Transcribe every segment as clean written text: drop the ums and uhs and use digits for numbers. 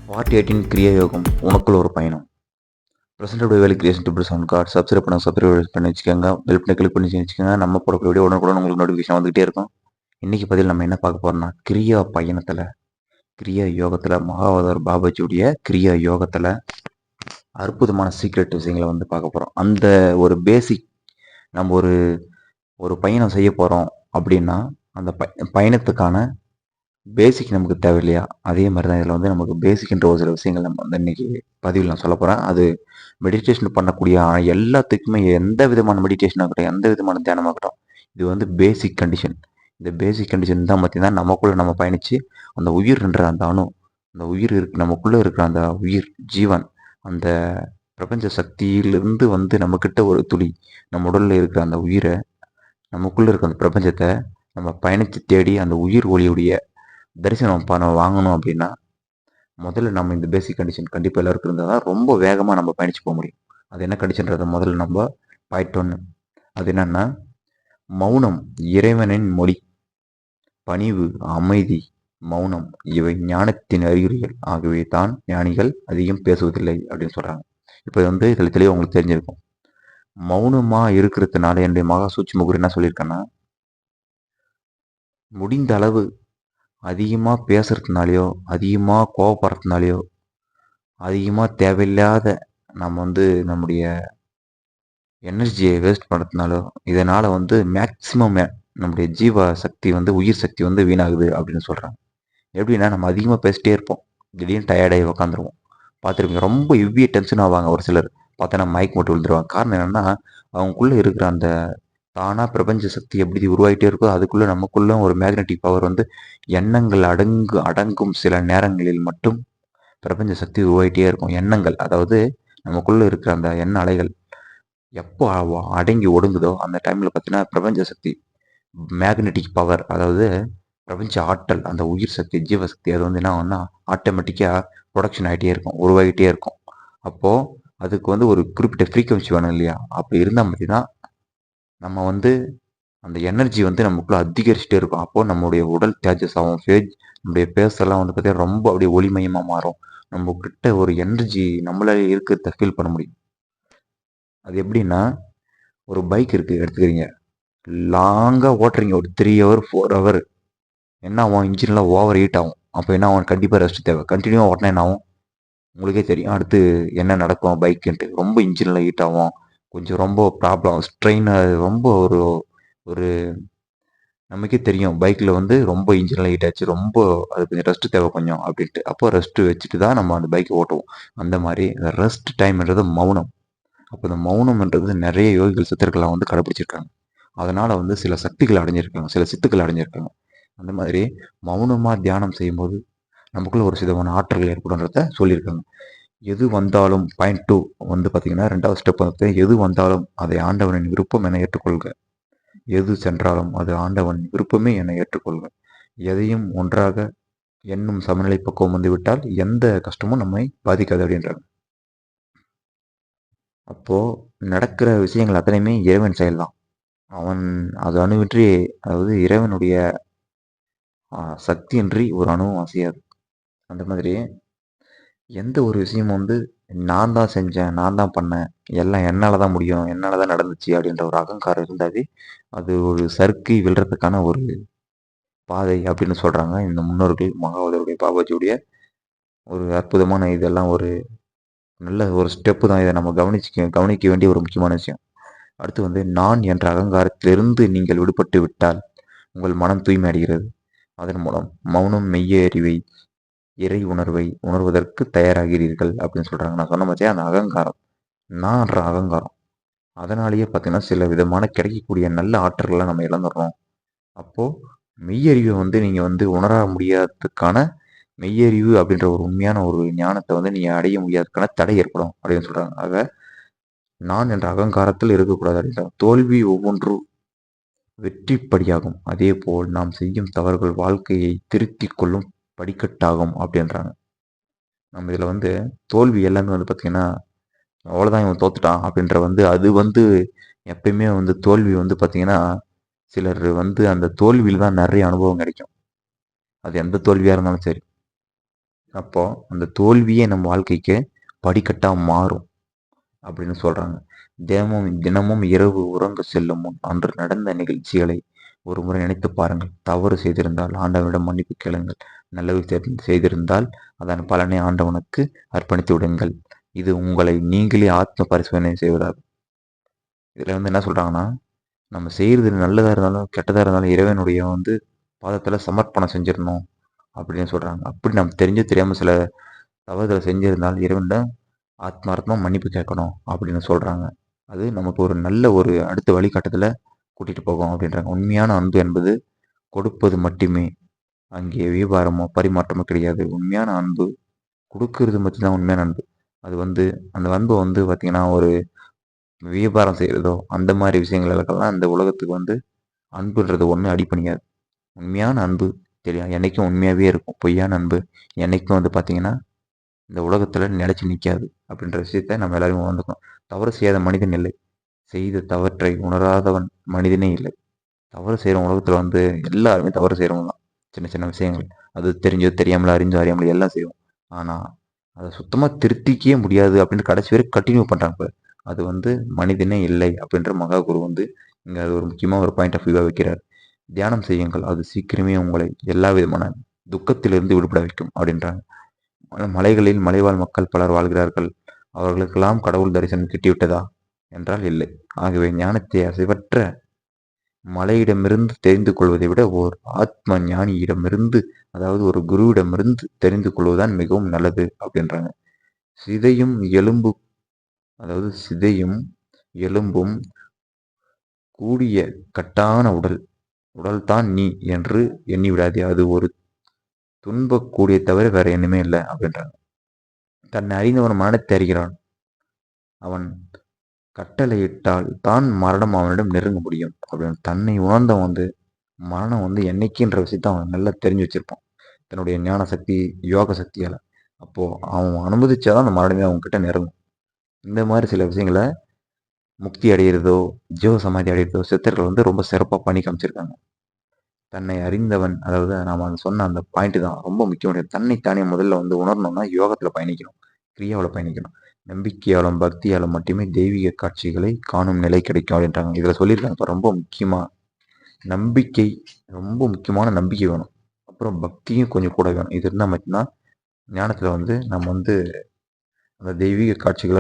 Part 18 கிரியா யோகம் உனக்குள்ள ஒரு பயணம். பிரசன்ட் வேலை கிரியேஷன் டிபிள் சவுண்ட் கார்டு சப்ஸ்கிரைப் பண்ணி வச்சுக்கோங்க. பெல் பண்ணி கிளிக் பண்ணி வச்சுக்கோங்க. நம்ம போடக்கூடிய வீடியோ உடனுக்குடன் உங்களுக்கு நோட்டிஃபிகேஷன் வந்துகிட்டே இருக்கும். இன்னைக்கு பதில் நம்ம என்ன பார்க்க போறோம்னா, கிரியா பயணத்தில் கிரியா யோகத்தில் மகாவதர் பாபாஜியுடைய கிரியா யோகத்தில் அற்புதமான சீக்ரெட் விஷயங்களை வந்து பார்க்க போகிறோம். அந்த ஒரு பேசிக் நம்ம ஒரு ஒரு பயணம் செய்ய போகிறோம் அப்படின்னா அந்த பயணத்துக்கான பேசிக் நமக்கு தேவையில்லையா? அதே மாதிரி தான் இதில் வந்து நமக்கு பேசிக்ன்ற ஒரு சில விஷயங்கள் நம்ம வந்து இன்னைக்கு பதிவில் நான் சொல்ல போகிறேன். அது மெடிடேஷன் பண்ணக்கூடிய எல்லாத்துக்குமே எந்த விதமான மெடிடேஷன் ஆகட்டும், எந்த விதமான தியானமாகட்டும், இது வந்து பேசிக் கண்டிஷன். இந்த பேசிக் கண்டிஷன் தான் பார்த்தீங்கன்னா நமக்குள்ளே நம்ம பயணித்து அந்த உயிர்ன்ற அந்த அணு, அந்த உயிர் இருக்கு நமக்குள்ளே இருக்கிற அந்த உயிர் ஜீவன், அந்த பிரபஞ்ச சக்தியிலிருந்து வந்து நம்மக்கிட்ட ஒரு துளி நம்ம உடலில் இருக்கிற அந்த உயிரை, நமக்குள்ளே இருக்கிற அந்த பிரபஞ்சத்தை நம்ம பயணித்து தேடி அந்த உயிர் ஒளியுடைய தரிசனம் வாங்கணும் அப்படின்னா முதல்ல நம்ம இந்த பேசிக் கண்டிஷன் கண்டிப்பாக எல்லாருக்கும் இருந்தால் தான் ரொம்ப வேகமாக நம்ம பயணிச்சு போக முடியும். அது என்ன கண்டிஷன்றதை முதல்ல நம்ம பாயிட்டோன்னு. அது என்னன்னா, மௌனம் இறைவனின் மொழி, பணிவு, அமைதி, மௌனம் இவை ஞானத்தின் அறிகுறிகள். ஆகவே தான் ஞானிகள் அதிகம் பேசுவதில்லை அப்படின்னு சொல்கிறாங்க. இப்போ வந்து இதில் தெளிவாக உங்களுக்கு தெரிஞ்சிருக்கும். மௌனமாக இருக்கிறதுனால என்னுடைய மகா சூட்சும குரு என்ன சொல்லியிருக்கேன்னா, முடிந்த அளவு அதிகமாக பேசுறதுனாலையோ, அதிகமாக கோவப்படுறதுனாலையோ, அதிகமாக தேவையில்லாத நம்ம வந்து நம்முடைய எனர்ஜியை வேஸ்ட் பண்ணுறதுனாலோ, இதனால் வந்து மேக்சிமம் நம்முடைய ஜீவ சக்தி வந்து உயிர் சக்தி வந்து வீணாகுது அப்படின்னு சொல்கிறாங்க. எப்படின்னா, நம்ம அதிகமாக பேசிட்டே இருப்போம். திடீர்னு டயர்டாகி உக்காந்துருவோம். பார்த்துருப்பீங்க, ரொம்ப ஹெவியாக டென்ஷன் ஆவாங்க ஒரு சிலர். பார்த்தோன்னா மயக்கம் போட்டு விழுந்துருவாங்க. காரணம் என்னென்னா, அவங்களுக்குள்ளே இருக்கிற அந்த தானாக பிரபஞ்ச சக்தி எப்படி உருவாகிட்டே இருக்கோ, அதுக்குள்ளே நமக்குள்ளே ஒரு மேக்னெட்டிக் பவர் வந்து எண்ணங்கள் அடங்கும் சில நேரங்களில் மட்டும் பிரபஞ்ச சக்தி உருவாகிட்டே இருக்கும். எண்ணங்கள், அதாவது நமக்குள்ளே இருக்கிற அந்த எண்ண அலைகள் எப்போ அடங்கி ஒடுங்குதோ அந்த டைமில் பார்த்தீங்கன்னா பிரபஞ்ச சக்தி, மேக்னெட்டிக் பவர், அதாவது பிரபஞ்ச ஆற்றல், அந்த உயிர் சக்தி, ஜீவசக்தி, அது வந்து என்ன ஆகும்னா ஆட்டோமேட்டிக்காக ப்ரொடக்ஷன் ஆகிட்டே இருக்கும், உருவாகிட்டே இருக்கும். அப்போது அதுக்கு வந்து ஒரு குறிப்பிட்ட ஃப்ரீக்குவன்சி வேணும் இல்லையா? அப்படி இருந்தால் பார்த்தீங்கன்னா நம்ம வந்து அந்த எனர்ஜி வந்து நமக்குள்ளே அதிகரிச்சுட்டே இருக்கும். அப்போது நம்மளுடைய உடல் தேஜஸ் ஆகும், நம்முடைய பேசலாம் வந்து பார்த்தீங்கன்னா ரொம்ப அப்படியே ஒளிமயமாக மாறும். நம்ம கிட்ட ஒரு எனர்ஜி நம்மளால இருக்கிறத ஃபீல் பண்ண முடியும். அது எப்படின்னா, ஒரு பைக் இருக்குது எடுத்துக்கிறீங்க, லாங்காக ஓட்டுறீங்க ஒரு 3 ஹவர் 4 ஹவர், என்ன ஆகும்? இன்ஜின்லாம் ஓவர் ஹீட் ஆகும். அப்போ என்ன ஆகும்? கண்டிப்பாக ரெஸ்ட் தேவை. கண்டினியூவாக ஓட்டினா என்ன ஆகும்? உங்களுக்கே தெரியும் அடுத்து என்ன நடக்கும் பைக்குன்ட்டு. ரொம்ப இன்ஜினில் ஹீட் ஆகும், கொஞ்சம் ரொம்ப ப்ராப்ளம், ஸ்ட்ரெயின், ரொம்ப ஒரு ஒரு நமக்கே தெரியும் பைக்கில் வந்து ரொம்ப இன்ஜின்லாம் ஹீட் ஆச்சு, ரொம்ப அது கொஞ்சம் ரெஸ்ட் தேவை கொஞ்சம் அப்படின்ட்டு. அப்போ ரெஸ்ட்டு வச்சுட்டு தான் நம்ம அந்த பைக்கை ஓட்டுவோம். அந்த மாதிரி இந்த ரெஸ்ட் டைம்ன்றது மௌனம். அப்போ இந்த மௌனம்ன்றது நிறைய யோகிகள் சித்தர்கள்லாம் வந்து கடைப்பிடிச்சிருக்காங்க. அதனால் வந்து சில சக்திகள் அடைஞ்சிருக்காங்க, சில சித்துக்கள் அடைஞ்சிருக்காங்க. அந்த மாதிரி மௌனமாக தியானம் செய்யும்போது நமக்குள்ள ஒரு விதமான ஆற்றல் ஏற்படுன்றத சொல்லியிருக்காங்க. எது வந்தாலும் பாயிண்ட் 2 வந்து பார்த்தீங்கன்னா, 2வது ஸ்டெப் வந்து எது வந்தாலும் அதை ஆண்டவனின் விருப்பம் என ஏற்றுக்கொள்க. எது சென்றாலும் அது ஆண்டவன் விருப்பமே என ஏற்றுக்கொள்க. எதையும் ஒன்றாக எண்ணும் சமநிலை பக்குவம் வந்துவிட்டால் எந்த கஷ்டமும் நம்மை பாதிக்காது அப்படின்றாங்க. அப்போது நடக்கிற விஷயங்கள் அத்தனையுமே இறைவன் செயல்தான். அவன் அது அணுவின்றி, அதாவது இறைவனுடைய சக்தியின்றி ஒரு அணுவும் அசையாது. அந்த மாதிரி எந்த ஒரு விஷயமும் வந்து நான் தான் செஞ்சேன், நான் தான் பண்ணேன், எல்லாம் என்னால் தான் முடியும், என்னால் தான் நடந்துச்சு அப்படின்ற ஒரு அகங்காரம் இருந்தாவே அது ஒரு சறுக்கி விழுறதுக்கான ஒரு பாதை அப்படின்னு சொல்கிறாங்க இந்த முன்னோர்கள். மகாவதருடைய பாபாஜியுடைய ஒரு அற்புதமான இதெல்லாம் ஒரு நல்ல ஒரு ஸ்டெப்பு தான். இதை நம்ம கவனிக்க வேண்டிய ஒரு முக்கியமான விஷயம். அடுத்து வந்து நான் என்ற அகங்காரத்திலிருந்து நீங்கள் விடுபட்டு விட்டால் உங்கள் மனம் தூய்மை அடைகிறது. அதன் மூலம் மௌனம் மெய்ய அறிவை, இறை உணர்வை உணர்வதற்கு தயாராகிறீர்கள் அப்படின்னு சொல்கிறாங்க. நான் சொன்ன மாதிரியே அந்த அகங்காரம், நான்ன்ற அகங்காரம், அதனாலேயே பார்த்தீங்கன்னா சில விதமான கிடைக்கக்கூடிய நல்ல ஆற்றல்களை நம்ம இழந்துடுறோம். அப்போது மெய்யறிவை வந்து நீங்கள் வந்து உணர முடியாததுக்கான, மெய்யறிவு அப்படின்ற ஒரு உண்மையான ஒரு ஞானத்தை வந்து நீங்கள் அடைய முடியாததுக்கான தடை ஏற்படும் அப்படின்னு சொல்கிறாங்க. ஆக நான் என்ற அகங்காரத்தில் இருக்கக்கூடாது அப்படின்றாங்க. தோல்வி ஒவ்வொன்று வெற்றிப்படியாகும், அதே போல் நாம் செய்யும் தவறுகள் வாழ்க்கையை திருத்திக் கொள்ளும் படிக்கட்டாகும் அப்படின்றாங்க. நம்ம இதில் வந்து தோல்வி எல்லாமே வந்து பார்த்திங்கன்னா, அவ்வளோதான் இவன் தோத்துட்டான் அப்படின்ற வந்து அது வந்து எப்பயுமே வந்து தோல்வி வந்து பார்த்திங்கன்னா, சிலர் வந்து அந்த தோல்வியில் தான் நிறைய அனுபவம் கிடைக்கும். அது எந்த தோல்வியாக இருந்தாலும் சரி. அப்போ அந்த தோல்வியே நம்ம வாழ்க்கைக்கு படிக்கட்டா மாறும் அப்படின்னு சொல்றாங்க. தினமும் தினமும் இரவு உறங்க செல்லும் முன் அன்று நடந்த நிகழ்ச்சிகளை ஒரு முறை நினைத்து பாருங்கள். தவறு செய்திருந்தால் ஆண்டவனிடம் மன்னிப்பு கேளுங்கள். நல்லது செய்திருந்தால் அதன் பலனை ஆண்டவனுக்கு அர்ப்பணித்து விடுங்கள். இது உங்களை நீங்களே ஆத்ம பரிசோதனை செய்வதாகும். இதுல வந்து என்ன சொல்றாங்கன்னா, நம்ம செய்யறது நல்லதா இருந்தாலும் கெட்டதா இருந்தாலும் இறைவனுடைய வந்து பாதத்துல சமர்ப்பணம் செஞ்சிடணும் அப்படின்னு சொல்றாங்க. அப்படி நம்ம தெரிஞ்சோ தெரியாம சில தவறுதலை செஞ்சிருந்தால் இறைவனிடம் ஆத்மார்த்தமா மன்னிப்பு கேட்கணும் அப்படின்னு சொல்றாங்க. அது நமக்கு ஒரு நல்ல ஒரு அடுத்த வழிகாட்டுதல கூட்டிட்டு போகும் அப்படின்றாங்க. உண்மையான அன்பு என்பது கொடுப்பது மட்டுமே. அங்கே வியாபாரமோ பரிமாற்றமோ கிடையாது. உண்மையான அன்பு கொடுக்கறது மட்டும்தான் உண்மையான அன்பு. அது வந்து அந்த அன்பு வந்து பார்த்தீங்கன்னா, ஒரு வியாபாரம் செய்றதோ அந்த மாதிரி விஷயங்களுக்கெல்லாம் இந்த உலகத்துக்கு வந்து அன்புன்றது ஒண்ணு அடிபணியாது. உண்மையான அன்பு தெரியும் என்னைக்கும் உண்மையாவே இருக்கும். பொய்யான அன்பு என்னைக்கும் வந்து பார்த்தீங்கன்னா, இந்த உலகத்துல நிலைச்சு நிக்காது. அப்படின்ற விஷயத்த நம்ம எல்லாரும் உணர்ந்துக்கணும். தவறு செய்யாத மனிதன் இல்லை. செய்த தவற்றை உணராதவன் மனிதனே இல்லை. தவறு செய்றவன் உலகத்துல வந்து எல்லாருமே தவறு செய்றவங்க தான். சின்ன சின்ன விஷயங்கள். அது தெரிஞ்சோ, தெரியாமலோ, அறிஞ்சோ, அறியாமலோ எல்லாம் செய்வோம். ஆனா, அத சுத்தமா திருத்திக்கவே முடியாது அப்படின்னு கடைசி வரை கன்டின்யூ பண்றாங்க பாரு. அது வந்து மனிதனே இல்லை அப்படின்ற மகாகுரு வந்து இங்க அது ஒரு முக்கியமா ஒரு பாயிண்ட் ஆஃப் வியூவா வைக்கிறார். தியானம் செய்யுங்கள். அது சீக்கிரமே உங்களை எல்லா விதமான துக்கத்திலிருந்து விடுபட வைக்கும் அப்படின்றாங்க. மலைகளில் மலைவாழ் மக்கள் பலர் வாழ்கிறார்கள். அவர்களுக்கெல்லாம் கடவுள் தரிசனம் கிட்டிவிட்டதா? என்றால் இல்லை. ஆகவே ஞானத்தை அசைவற்ற மலையிடமிருந்து தெரிந்து கொள்வதை விட ஓர் ஆத்ம ஞானியிடமிருந்து அதாவது ஒரு குருவிடமிருந்து தெரிந்து கொள்வதுதான் மிகவும் நல்லது அப்படின்றாங்க. சிதையும் எலும்பு அதாவது சிதையும் எலும்பும் கூடிய கட்டான உடல்தான் நீ என்று எண்ணி விடாதே. அது ஒரு துன்பக் கூடிய தவிர வேற எண்ணுமே இல்லை அப்படின்றாங்க. தன்னை அறிந்தவன் மரணத்தை அறிகிறான். அவன் கட்டளையிட்டால் தான் மரணம் அவனிடம் நெருங்க முடியும் அப்படின்னு தன்னை உணர்ந்தவன் வந்து மரணம் வந்து என்னைக்குன்ற விஷயத்த அவன் நல்லா தெரிஞ்சு வச்சிருப்பான். தன்னுடைய ஞான சக்தி, யோக சக்தியால. அப்போ அவன் அனுமதிச்சாதான் அந்த மரணமே அவங்க கிட்ட நெருங்கும். இந்த மாதிரி சில விஷயங்கள முக்தி அடையிறதோ, ஜீவ சமாதி அடையிறதோ சித்தர்கள் வந்து ரொம்ப சிறப்பா பண்ணி காமிச்சிருக்காங்க. தன்னை அறிந்தவன் அதாவது நாம சொன்ன அந்த பாயிண்ட் தான் ரொம்ப முக்கியமானது. தன்னைத்தானே முதல்ல வந்து உணரணும்னா யோகத்துல பயணிக்கணும். கிரியாவுல பயணிக்கணும். நம்பிக்கையாலும், பக்தியாலும் மட்டுமே தெய்வீக காட்சிகளை காணும் நிலை கிடைக்கும் அப்படின்றாங்க. இதுல சொல்லியிருக்காங்க இப்ப ரொம்ப முக்கியமா நம்பிக்கை ரொம்ப முக்கியமான நம்பிக்கை வேணும். அப்புறம் பக்தியும் கொஞ்சம் கூட வேணும். இது இருந்தா மட்டும்தான் ஞானத்துல வந்து நம்ம வந்து அந்த தெய்வீக காட்சிகள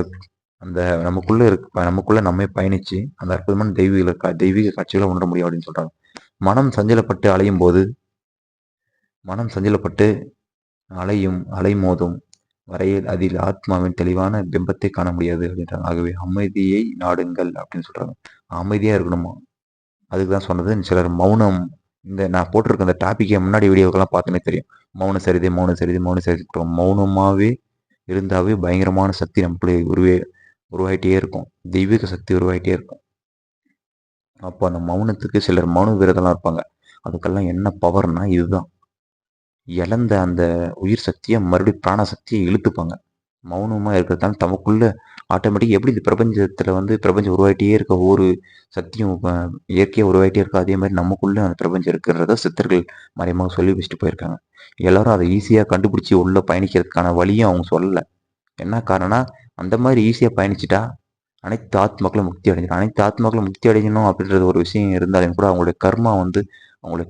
அந்த நமக்குள்ள நம்மே பயணிச்சு அந்த அற்புதமான தெய்வீக காட்சிகள உணர முடியும் அப்படின்னு சொல்றாங்க. மனம் சஞ்சலப்பட்டு அலையும்போது மனம் சஞ்சலப்பட்டு அலைமோதும் வரையில் அதில் ஆத்மாவின் தெளிவான பிம்பத்தை காண முடியாது அப்படின்றாங்க. ஆகவே அமைதியை நாடுங்கள் அப்படின்னு சொல்றாங்க. அமைதியா இருக்கணுமா? அதுக்கு தான் சொன்னது. சிலர் மௌனம் இந்த நான் போட்டிருக்க அந்த டாபிக்கே முன்னாடி வீடியோக்கெல்லாம் பார்த்தோன்னே தெரியும். மௌன சரிதை, மௌன சரிதை, மௌன சரிதை போட்டுருவோம். மௌனமாவே இருந்தாவே பயங்கரமான சக்தி நமக்குள்ளே உருவாயிட்டே இருக்கும். தெய்வீக சக்தி உருவாயிட்டே இருக்கும். அப்போ அந்த மௌனத்துக்கு சிலர் மௌன விரதம்லாம் இருப்பாங்க. அதுக்கெல்லாம் என்ன பவர்னா இதுதான். இழந்த அந்த உயிர் சக்திய மறுபடியும் பிராண சக்திய இழுத்துப்பாங்க. மௌனமா இருக்கிறதால தமக்குள்ள ஆட்டோமேட்டிக்கா எப்படி இந்த பிரபஞ்சத்துல வந்து பிரபஞ்சம் உருவாயிட்டே இருக்க ஒவ்வொரு சக்தியும் இயற்கையா உருவாயிட்டே இருக்கோ, அதே மாரி நமக்குள்ள அந்த பிரபஞ்சம் இருக்குன்றத சித்தர்கள் மறைமுகமா சொல்லி வச்சுட்டு போயிருக்காங்க. எல்லாரும் அத ஈஸியா கண்டுபிடிச்சு உள்ள பயணிக்கிறதுக்கான வழியும் அவங்க சொல்லல. என்ன காரணம்னா, அந்த மாரி ஈஸியா பயணிச்சுட்டா, அனைத்து ஆத்மாக்களும் முக்தி அடைஞ்சிடும். அனைத்து ஆத்மாக்களும் முக்தி அடையணும் அப்படின்றது ஒரு விஷயம் இருந்தாலும் கூட, அவங்களுடைய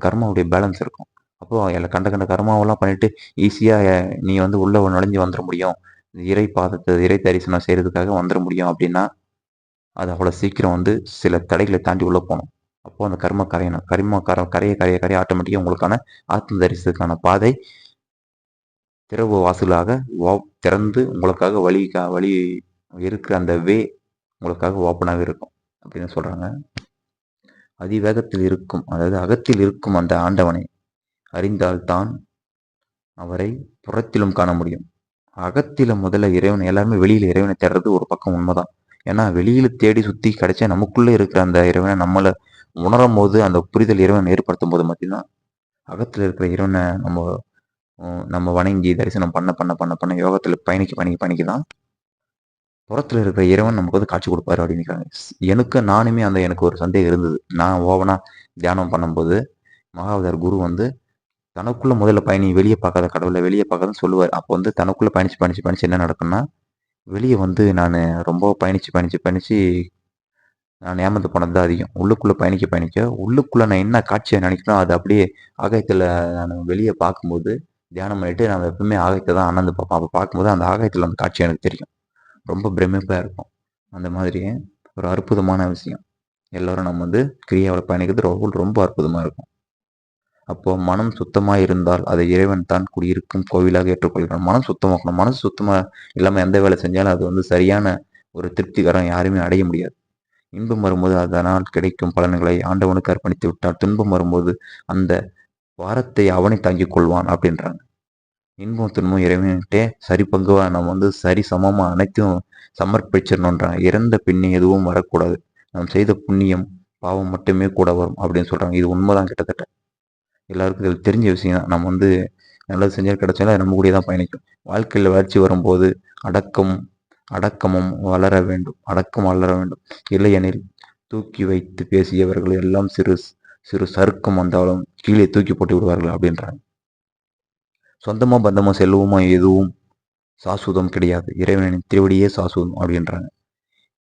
கர்மாவுடைய பேலன்ஸ் இருக்கும். அப்போ கண்ட கண்ட கர்மாவெல்லாம் பண்ணிட்டு, ஈஸியா நீ வந்து உள்ள நுழைஞ்சு வந்துர முடியும். இறை தரிசனம் செய்றதுக்காக வந்துர முடியும் அப்படின்னா, அது அவ்வளோ சீக்கிரம் வந்து சில தடைகளை தாண்டி உள்ள போணும். அப்போ அந்த கர்மா கரையணும். கரைய கரைய கரைய ஆட்டோமேட்டிக்கா உங்களுக்கான ஆத்ம தரிசனத்துக்கான பாதை திறவு வாசலாக திறந்து உங்களுக்காக வழி இருக்கிற அந்த உங்களுக்காக ஓப்பனாவே இருக்கும் அப்படின்னு சொல்றாங்க. அதிவேகத்தில் இருக்கும் அதாவது அகத்தில் இருக்கும் அந்த ஆண்டவனை அறிந்தால்தான் அவரை புறத்திலும் காண முடியும். அகத்தில முதல்ல இறைவன் எல்லாருமே வெளியில இறைவனை தேடுறது ஒரு பக்கம் உண்மைதான். ஏன்னா வெளியில தேடி சுத்தி கிடைச்சா நமக்குள்ள இருக்கிற அந்த இறைவனை நம்மள உணரும் போது அந்த புரிதல் இறைவன் ஏற்படுத்தும் போது மட்டும்தான் அகத்துல இருக்கிற இறைவனை நம்ம வணங்கி தரிசனம் பண்ண பண்ண பண்ண பண்ண யோகத்துல பயணிக்க தான் புறத்துல இருக்கிற இறைவன் நமக்கு வந்து காட்சி கொடுப்பாரு அப்படின்னு நானுமே எனக்கு ஒரு சந்தேகம் இருந்தது. நான் ஓவனா தியானம் பண்ணும்போது மகாவதார் குரு வந்து தனக்குள்ள முதல்ல பயணி, வெளிய பார்க்காத கடவுள வெளிய பார்க்காதன்னு சொல்லுவாரு. அப்போ வந்து தனக்குள்ள பயணிச்சு, பயணிச்சு, பயணிச்சு என்ன நடக்கும்னா, வெளிய வந்து நானு ரொம்ப பயணிச்சு, பயணிச்சு, பயணிச்சு நான் ஏமாந்து போனது தான் அதிகம். உள்ளுக்குள்ள பயணிக்க, பயணிக்க உள்ளுக்குள்ள நான் என்ன காட்சிய நினைக்கிறேனோ, அது அப்படியே ஆகாயத்துல நானு வெளிய பார்க்கும்போது, தியானம் பண்ணிட்டு நான் எப்பவுமே ஆகாயத்த தான் அண்ணாந்து பார்ப்பேன். அப்ப பார்க்கும்போது அந்த ஆகாயத்துல அந்த காட்சி எனக்கு தெரியும். ரொம்ப பிரமிப்பா இருக்கும். அந்த மாதிரி ஒரு அற்புதமான விஷயம். எல்லாரும் நம்ம வந்து கிரியாவுல பயணிக்கிறது ரொம்ப ரொம்ப அற்புதமா இருக்கும். அப்போ மனம் சுத்தமா இருந்தால் அதை இறைவன் தான் குடியிருக்கும் கோவிலாக ஏற்றுக்கொள்கிறான். மனம் சுத்தமாக்கணும். மனசு சுத்தமா இல்லாம எந்த வேலை செஞ்சாலும் அது வந்து சரியான ஒரு திருப்திகரம் யாருமே அடைய முடியாது. இன்பம் வரும்போது அதனால் கிடைக்கும் பலன்களை ஆண்டவனுக்கு அர்ப்பணித்து விட்டால், துன்பம் வரும்போது அந்த பாரத்தை அவனே தாங்கிக் கொள்வான் அப்படின்றாங்க. இன்பம், துன்பம் இறைவன்கிட்டே சரி பங்குவா நம்ம வந்து சரி சமமா அனைத்தும் சமர்ப்பிச்சிடணுன்றாங்க. இறந்த பின்னே எதுவும் வரக்கூடாது. நாம் செய்த புண்ணியம், பாவம் மட்டுமே கூட வரும் அப்படின்னு சொல்றாங்க. இது உண்மைதான் கிட்டத்தட்ட. எல்லாருக்கும் இது தெரிஞ்ச விஷயம் தான். நம்ம வந்து நல்லது செஞ்சாலும் கிடைச்சாலும் அது நம்ம கூடயே தான் பயணிக்கும். வாழ்க்கையில வளர்ச்சி வரும்போது அடக்கம் அடக்கமும் வளர வேண்டும். அடக்கம் வளர வேண்டும். இல்லையெனில் தூக்கி வைத்து பேசியவர்கள் எல்லாம் சிறு சிறு சறுக்கம் வந்தாலும் கீழே தூக்கி போட்டு விடுவார்கள் அப்படின்றாங்க. சொந்தமோ பந்தமோ செல்வமோ எதுவும் சாஸ்வதம் கிடையாது. இறைவனின் திருவடியே சாஸ்வதம் அப்படின்றாங்க.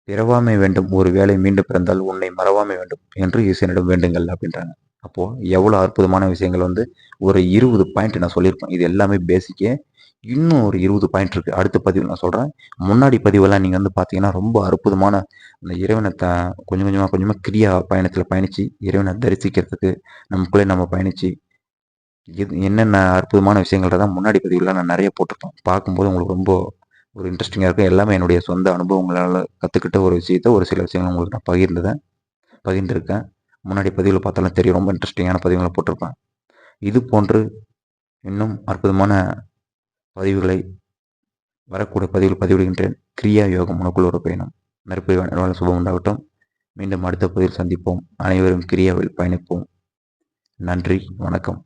பிறவாமை வேண்டும். ஒரு வேளை மீண்டும் பிறந்தால் உன்னை மறவாமை வேண்டும் என்று ஈசனிடம் வேண்டுங்கள் அப்படின்றாங்க. அப்போ எவ்வளோ அற்புதமான விஷயங்கள் வந்து ஒரு 20 பாயிண்ட் நான் சொல்லியிருப்பேன். இது எல்லாமே பேசிக்கே. இன்னும் ஒரு 20 பாயிண்ட் இருக்கு. அடுத்த பதிவில் நான் சொல்றேன். முன்னாடி பதிவெல்லாம் நீங்க வந்து பார்த்தீங்கன்னா, ரொம்ப அற்புதமான அந்த இறைவன கொஞ்சம் கொஞ்சமா கொஞ்சமா கிரியா பயணத்தில பயணிச்சு, இறைவன தரிசிக்கிறதுக்கு நமக்குள்ளே நம்ம பயணிச்சு, என்னென்ன அற்புதமான விஷயங்கள்ன்றத முன்னாடி பதிவுல நான் நெறைய போட்டிருப்பேன். பார்க்கும்போது உங்களுக்கு ரொம்ப ஒரு இன்ட்ரஸ்டிங்கா இருக்கும். எல்லாமே என்னுடைய சொந்த அனுபவங்களால கத்துக்கிட்ட ஒரு விஷயத்த, ஒரு சில விஷயங்கள உங்களுக்கு நான் பகிர்ந்திருக்கேன். முன்னாடி பதிவுல பார்த்தாலும் தெரியும். ரொம்ப இன்ட்ரஸ்டிங்கான பதிவுகள போட்டிருப்பேன். இது போன்று இன்னும் அற்புதமான பதிவுகளை வரக்கூடிய பதிவில் பதிவிடுகின்றேன். கிரியா யோகம் உனக்குள் ஒரு பயணம். நற்பவி நல்வாழ்வு சுபம் உண்டாகட்டும். மீண்டும் அடுத்த பதிவில் சந்திப்போம். அனைவரும் கிரியாவில் பயணிப்போம். நன்றி, வணக்கம்.